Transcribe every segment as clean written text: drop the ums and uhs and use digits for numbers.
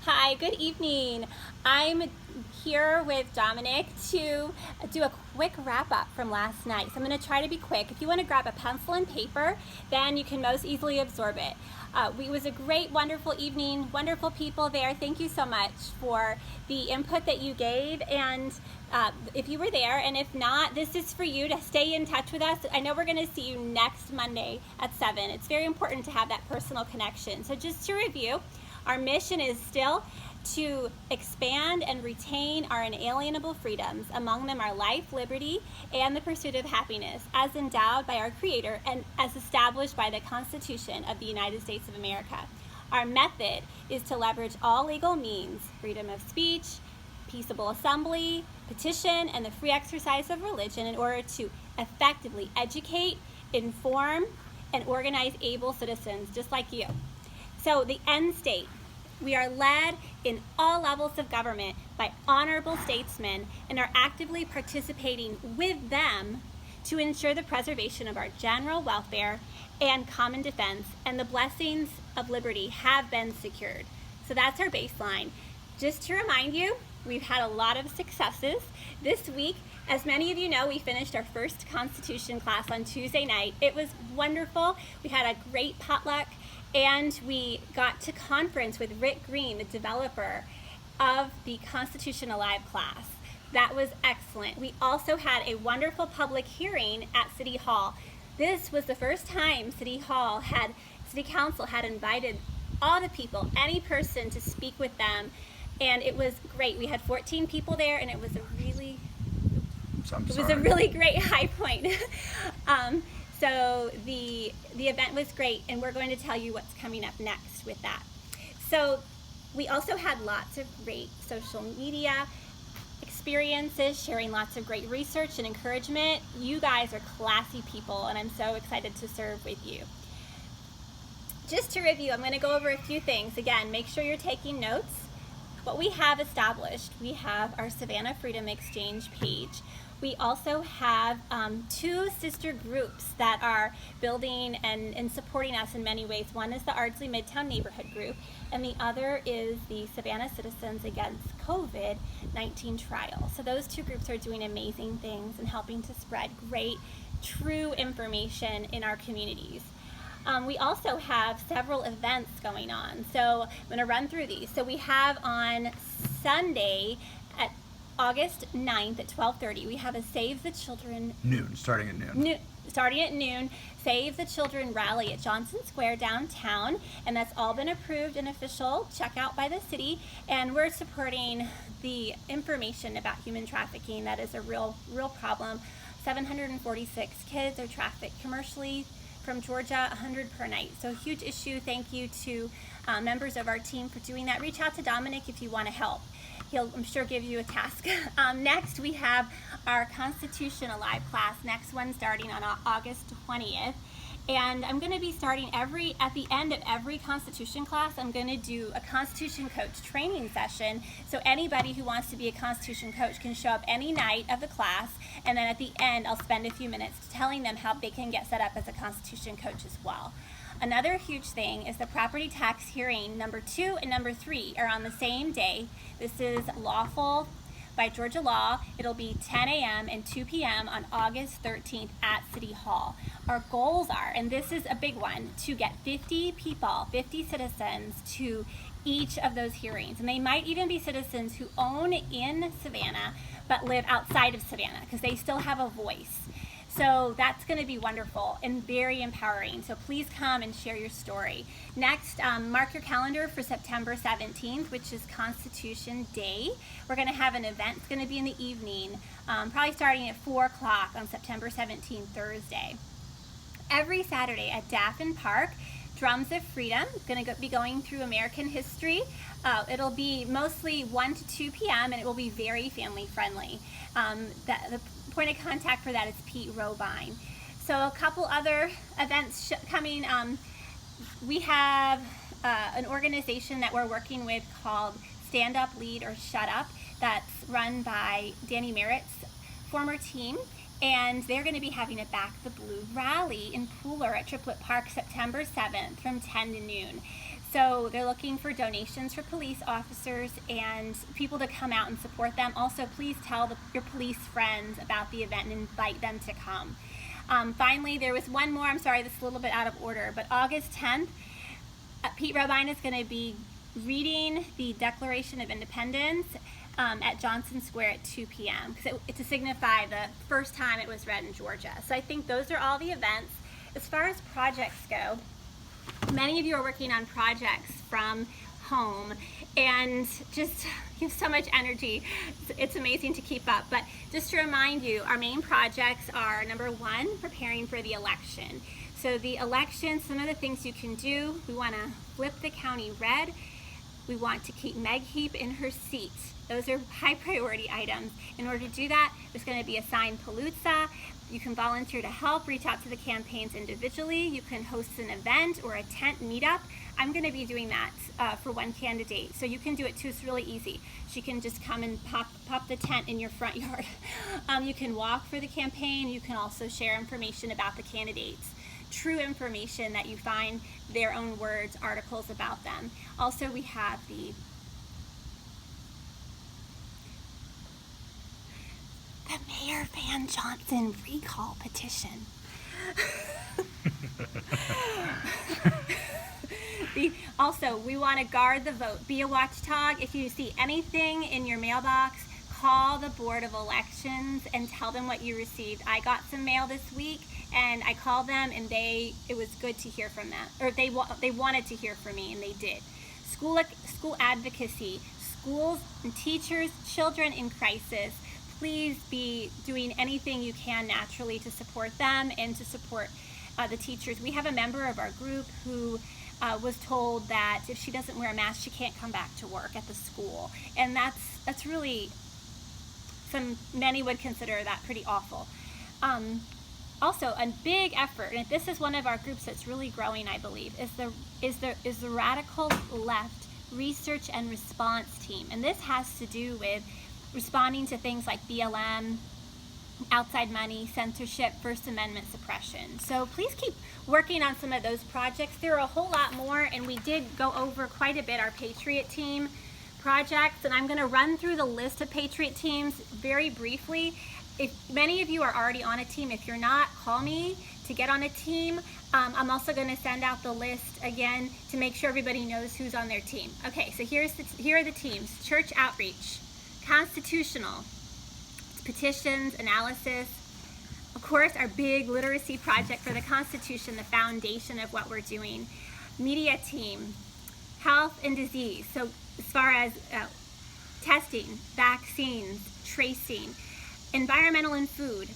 Hi, good evening. I'm here with Dominic to do a quick wrap up from last night. So I'm going to try to be quick. If you want to grab a pencil and paper, then you can most easily absorb it. It was a great, wonderful evening, wonderful people there. Thank you so much for the input that you gave. And if you were there, and if not, this is for you to stay in touch with us. I know we're going to see you next Monday at 7. It's very important to have that personal connection. So just to review, our mission is still to expand and retain our inalienable freedoms. Among them are life, liberty, and the pursuit of happiness, as endowed by our Creator and as established by the Constitution of the United States of America. Our method is to leverage all legal means, freedom of speech, peaceable assembly, petition, and the free exercise of religion in order to effectively educate, inform, and organize able citizens just like you. So the end state, we are led in all levels of government by honorable statesmen and are actively participating with them to ensure the preservation of our general welfare and common defense, and the blessings of liberty have been secured. So that's our baseline. Just to remind you, we've had a lot of successes. This week, as many of you know, we finished our first Constitution class on Tuesday night. It was wonderful. We had a great potluck. And we got to conference with Rick Green, the developer of the Constitution Alive class. That was excellent. We also had a wonderful public hearing at City Hall. This was the first time City Council had invited all the people, any person, to speak with them. And it was great. We had 14 people there, and it was a really great high point. So the event was great, and we're going to tell you what's coming up next with that. So we also had lots of great social media experiences, sharing lots of great research and encouragement. You guys are classy people, and I'm so excited to serve with you. Just to review, I'm going to go over a few things. Again, make sure you're taking notes. What we have established, we have our Savannah Freedom Exchange page. We also have 2 sister groups that are building and supporting us in many ways. One is the Ardsley Midtown Neighborhood Group, and the other is the Savannah Citizens Against COVID-19 Trial. So those 2 groups are doing amazing things and helping to spread great, true information in our communities. We also have several events going on. So I'm going to run through these. So we have on Sunday at August 9th at 12:30, we have a Save the Children... Starting at noon, Save the Children rally at Johnson Square downtown, and that's all been approved and official checkout by the city, and we're supporting the information about human trafficking. That is a real problem. 746 kids are trafficked commercially from Georgia, 100 per night. So huge issue. Thank you to members of our team for doing that. Reach out to Dominic if you want to help. He'll, I'm sure, give you a task. Next, we have our Constitution Alive class. Next one starting on August 20th. And I'm going to be starting at the end of every Constitution class, I'm going to do a Constitution Coach training session. So anybody who wants to be a Constitution Coach can show up any night of the class. And then at the end, I'll spend a few minutes telling them how they can get set up as a Constitution Coach as well. Another huge thing is the property tax hearing number 2 and number 3 are on the same day. This is lawful by Georgia law. It'll be 10 a.m. and 2 p.m. on August 13th at City Hall. Our goals are, and this is a big one, to get 50 people, 50 citizens to each of those hearings. And they might even be citizens who own in Savannah but live outside of Savannah because they still have a voice. So that's going to be wonderful and very empowering. So please come and share your story. Next, mark your calendar for September 17th, which is Constitution Day. We're going to have an event. It's going to be in the evening, probably starting at 4 o'clock on September 17th, Thursday. Every Saturday at Daffin Park, Drums of Freedom is going to be going through American history. It'll be mostly 1 to 2 p.m. and it will be very family friendly. The point of contact for that is Pete Robine. So a couple other events coming. We have an organization that we're working with called Stand Up, Lead, or Shut Up. That's run by Danny Merritt's former team. And they're going to be having a Back the Blue rally in Pooler at Triplet Park September 7th from 10 to noon. So they're looking for donations for police officers and people to come out and support them. Also, please tell your police friends about the event and invite them to come. Finally, there was one more. I'm sorry, this is a little bit out of order, but August 10th, Pete Robine is going to be reading the Declaration of Independence at Johnson Square at 2 p.m. to signify the first time it was read in Georgia. So I think those are all the events. As far as projects go, many of you are working on projects from home and just you have so much energy. It's amazing to keep up. But just to remind you, our main projects are, number one, preparing for the election. So the election, some of the things you can do, we want to flip the county red. We want to keep Meg Heap in her seat. Those are high priority items. In order to do that, there's going to be a sign palooza. You can volunteer to help, reach out to the campaigns individually. You can host an event or a tent meetup. I'm going to be doing that for one candidate. So you can do it too. It's really easy. She can just come and pop the tent in your front yard. You can walk for the campaign. You can also share information about the candidates. True information that you find, their own words, articles about them. Also, we have the Mayor Van Johnson recall petition. Also, we want to guard the vote. Be a watchdog. If you see anything in your mailbox, call the Board of Elections and tell them what you received. I got some mail this week, and I called them, and it was good to hear from them, or they wanted to hear from me, and they did. School advocacy, schools and teachers, children in crisis. Please be doing anything you can naturally to support them and to support the teachers. We have a member of our group who was told that if she doesn't wear a mask, she can't come back to work at the school, and that's really many would consider that pretty awful. Also, a big effort, and this is one of our groups that's really growing, I believe, is the Radical Left Research and Response Team, and this has to do with responding to things like BLM, outside money, censorship, First Amendment suppression. So please keep working on some of those projects. There are a whole lot more, and we did go over quite a bit our Patriot Team projects, and I'm going to run through the list of Patriot Teams very briefly. If many of you are already on a team, if you're not, call me to get on a team. I'm also going to send out the list again to make sure everybody knows who's on their team. Okay, so here are the teams. Church outreach, constitutional, petitions, analysis. Of course, our big literacy project for the Constitution, the foundation of what we're doing. Media team, health and disease. So as far as testing, vaccines, tracing, environmental and food,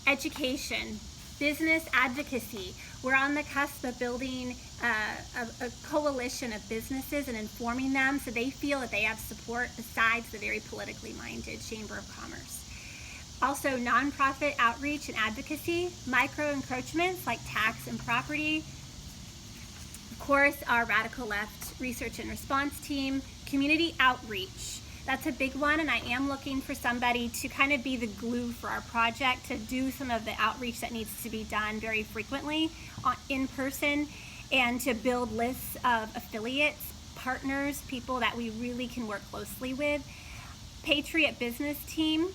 education, business advocacy. We're on the cusp of building a coalition of businesses and informing them so they feel that they have support besides the very politically minded Chamber of Commerce. Also, nonprofit outreach and advocacy, micro encroachments like tax and property. Of course, our Radical Left Research and Response Team, community outreach. That's a big one, and I am looking for somebody to kind of be the glue for our project, to do some of the outreach that needs to be done very frequently in person, and to build lists of affiliates, partners, people that we really can work closely with. Patriot Business Team,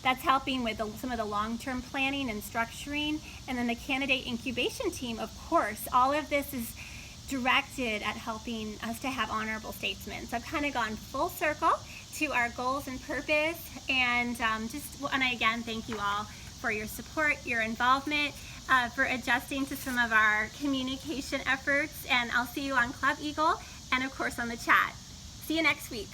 that's helping with some of the long-term planning and structuring. And then the Candidate Incubation Team, of course. All of this is directed at helping us to have honorable statesmen. So I've kind of gone full circle to our goals and purpose, and I again thank you all for your support, your involvement, for adjusting to some of our communication efforts, and I'll see you on Club Eagle and of course on the chat. See you next week.